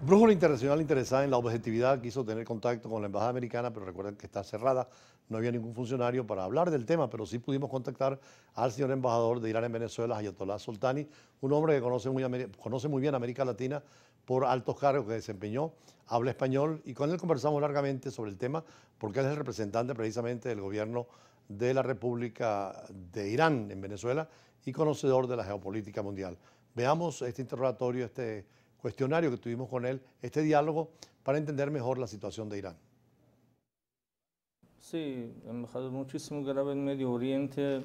Brújula Internacional interesada en la objetividad quiso tener contacto con la Embajada Americana, pero recuerden que está cerrada, no había ningún funcionario para hablar del tema, pero sí pudimos contactar al señor embajador de Irán en Venezuela, Ayatollah Soltani, un hombre que conoce muy bien América Latina por altos cargos que desempeñó, habla español y con él conversamos largamente sobre el tema porque él es el representante precisamente del gobierno de la República de Irán en Venezuela y conocedor de la geopolítica mundial. Veamos este interrogatorio, este cuestionario que tuvimos con él, este diálogo, para entender mejor la situación de Irán. Sí, embajador, muchísimo grave en Medio Oriente.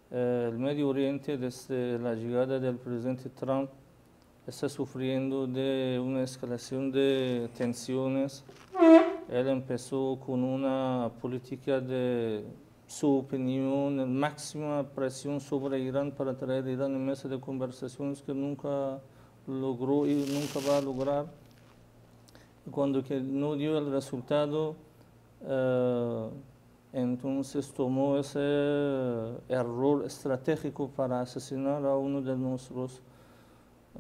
El Medio Oriente, desde la llegada del presidente Trump, está sufriendo de una escalación de tensiones. Él empezó con una política de su opinión, máxima presión sobre Irán para traer a Irán en mesa de conversaciones que nunca logró y nunca va a lograr. Y cuando que no dio el resultado, entonces tomó ese error estratégico para asesinar a uno de nuestros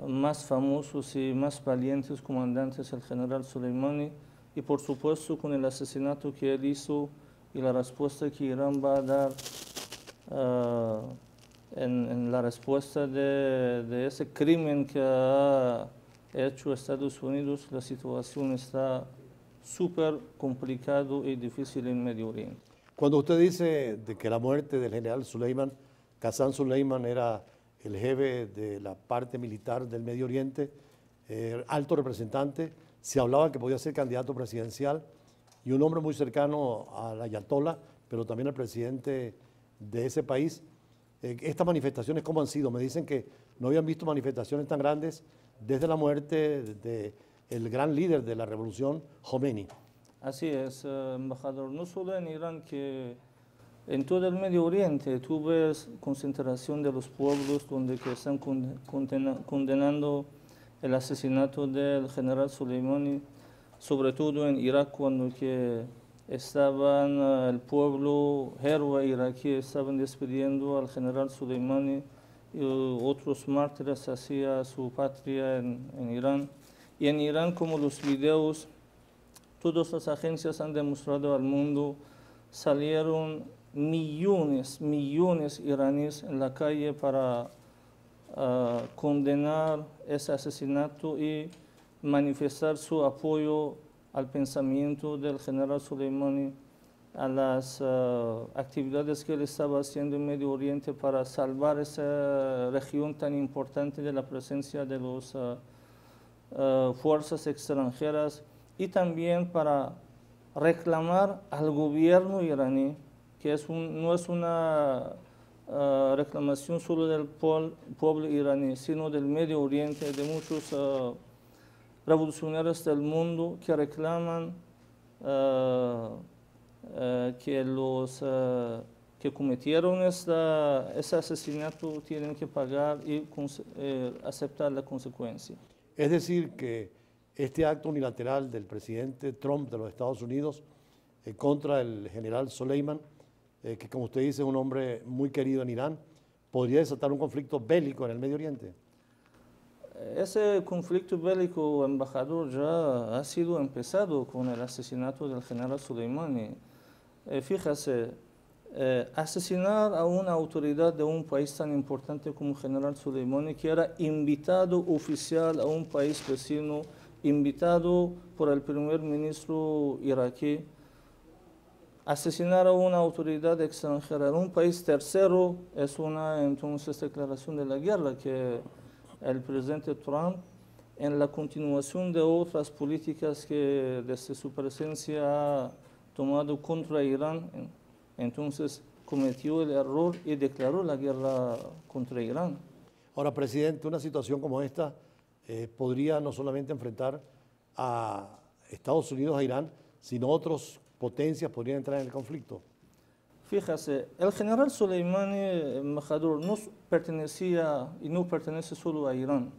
más famosos y más valientes comandantes, el general Soleimani, y por supuesto con el asesinato que él hizo y la respuesta que Irán va a dar en la respuesta de ese crimen que ha hecho Estados Unidos, la situación está súper complicado y difícil en Medio Oriente. Cuando usted dice de que la muerte del general Soleiman, Qasem Soleiman era el jefe de la parte militar del Medio Oriente, alto representante, se hablaba que podía ser candidato presidencial y un hombre muy cercano al ayatollah, pero también al presidente de ese país. Estas manifestaciones, ¿cómo han sido? Me dicen que no habían visto manifestaciones tan grandes desde la muerte del gran líder de la revolución, Khomeini. Así es, embajador, no solo en Irán, que en todo el Medio Oriente tú ves concentración de los pueblos donde que están condenando el asesinato del general Soleimani, sobre todo en Irak, cuando que estaban el pueblo héroe iraquí, estaban despidiendo al general Soleimani y otros mártires hacia su patria en Irán. Y en Irán, como los videos, todas las agencias han demostrado al mundo, salieron millones iraníes en la calle para condenar ese asesinato y manifestar su apoyo al pensamiento del general Soleimani, a las actividades que él estaba haciendo en Medio Oriente para salvar esa región tan importante de la presencia de las fuerzas extranjeras y también para reclamar al gobierno iraní, que no es una reclamación solo del pueblo iraní, sino del Medio Oriente, de muchos revolucionarios del mundo que reclaman que los que cometieron ese asesinato tienen que pagar y aceptar la consecuencia. Es decir, que este acto unilateral del presidente Trump de los Estados Unidos contra el general Soleiman, que como usted dice es un hombre muy querido en Irán, podría desatar un conflicto bélico en el Medio Oriente. Ese conflicto bélico, embajador, ya ha sido empezado con el asesinato del general Soleimani. Fíjese, asesinar a una autoridad de un país tan importante como el general Soleimani, que era invitado oficial a un país vecino, invitado por el primer ministro iraquí, asesinar a una autoridad extranjera en un país tercero es una entonces declaración de la guerra que el presidente Trump, en la continuación de otras políticas que desde su presencia ha tomado contra Irán, entonces cometió el error y declaró la guerra contra Irán. Ahora, presidente, una situación como esta podría no solamente enfrentar a Estados Unidos, a Irán, sino otras potencias podrían entrar en el conflicto. Fíjese, el general Soleimani, embajador, no pertenecía y no pertenece solo a Irán.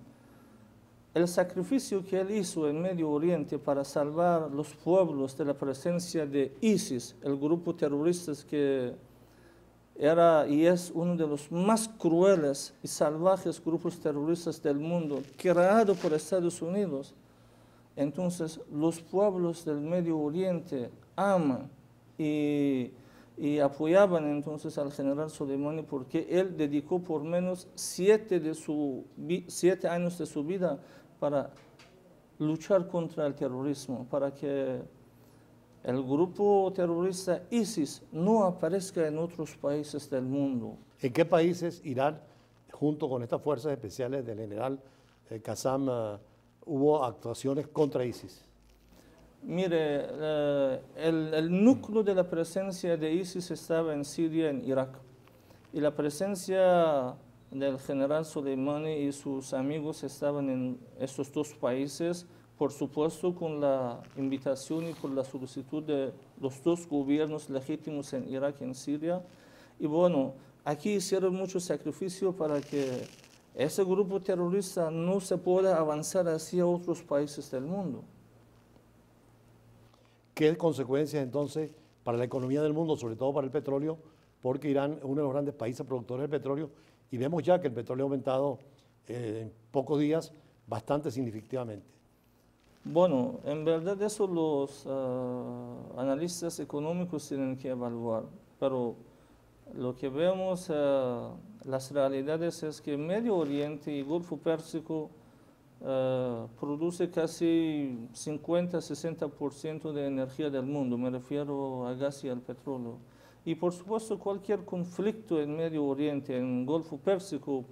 El sacrificio que él hizo en Medio Oriente para salvar los pueblos de la presencia de ISIS, el grupo terrorista que era y es uno de los más crueles y salvajes grupos terroristas del mundo, creado por Estados Unidos. Entonces, los pueblos del Medio Oriente aman y apoyaban entonces al general Soleimani porque él dedicó por menos 7 años de su vida para luchar contra el terrorismo, para que el grupo terrorista ISIS no aparezca en otros países del mundo. ¿En qué países Irán, junto con estas fuerzas especiales del general Qassam, hubo actuaciones contra ISIS? Mire, el núcleo de la presencia de ISIS estaba en Siria, en Irak. Y la presencia del general Soleimani y sus amigos estaban en estos dos países, por supuesto con la invitación y por la solicitud de los dos gobiernos legítimos en Irak y en Siria. Y bueno, aquí hicieron mucho sacrificio para que ese grupo terrorista no se pueda avanzar hacia otros países del mundo. ¿Qué consecuencias entonces para la economía del mundo, sobre todo para el petróleo? Porque Irán es uno de los grandes países productores de petróleo y vemos ya que el petróleo ha aumentado en pocos días bastante significativamente. Bueno, en verdad eso los analistas económicos tienen que evaluar, pero lo que vemos, las realidades es que Medio Oriente y Golfo Pérsico produce casi 50-60% de energía del mundo, me refiero a gas y al petróleo. Y por supuesto cualquier conflicto en Medio Oriente, en Golfo Pérsico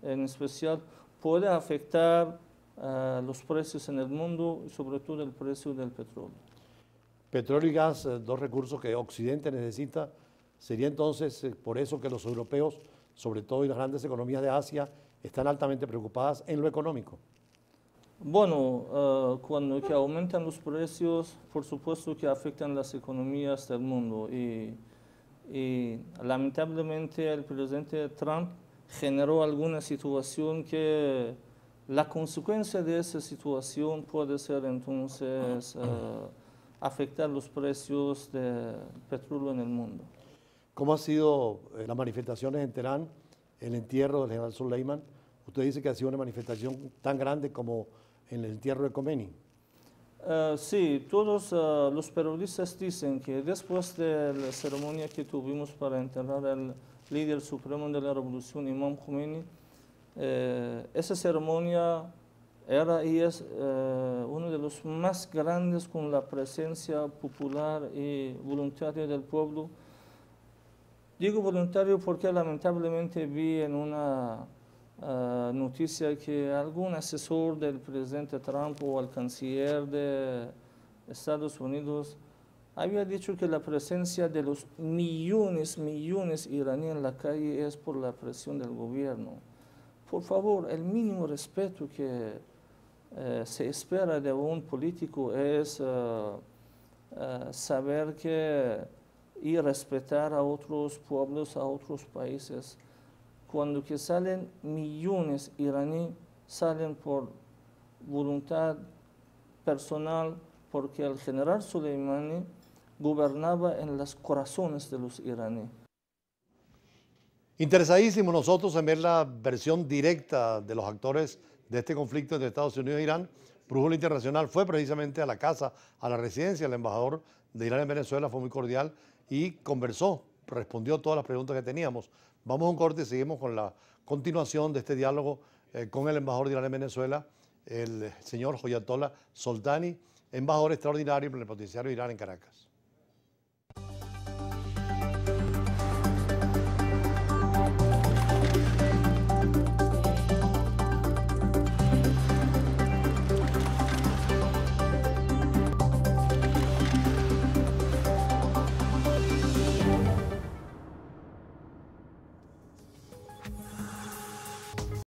en especial, puede afectar los precios en el mundo y sobre todo el precio del petróleo. Petróleo y gas, dos recursos que Occidente necesita. Sería entonces por eso que los europeos, sobre todo y las grandes economías de Asia, están altamente preocupadas en lo económico. Bueno, cuando que aumentan los precios, por supuesto que afectan las economías del mundo y lamentablemente el presidente Trump generó alguna situación que la consecuencia de esa situación puede ser entonces afectar los precios de petróleo en el mundo. ¿Cómo han sido las manifestaciones en Teherán, el entierro del general Soleimani? Usted dice que ha sido una manifestación tan grande como en el entierro de Khomeini. Sí, todos los periodistas dicen que después de la ceremonia que tuvimos para enterrar al líder supremo de la revolución, Imam Khomeini, esa ceremonia era y es uno de los más grandes con la presencia popular y voluntaria del pueblo. Digo voluntario porque lamentablemente vi en una noticia que algún asesor del presidente Trump o el canciller de Estados Unidos había dicho que la presencia de los millones iraníes en la calle es por la presión del gobierno. Por favor, el mínimo respeto que se espera de un político es saber que y respetar a otros pueblos, a otros países. Cuando que salen millones iraníes, salen por voluntad personal, porque el general Soleimani gobernaba en los corazones de los iraníes. Interesadísimos nosotros en ver la versión directa de los actores de este conflicto entre Estados Unidos e Irán. Brújula Internacional fue precisamente a la casa, a la residencia del embajador de Irán en Venezuela, fue muy cordial y conversó, respondió todas las preguntas que teníamos. Vamos a un corte y seguimos con la continuación de este diálogo con el embajador de Irán en Venezuela, el señor Ayatollah Soltani, embajador extraordinario plenipoteciario de Irán en Caracas.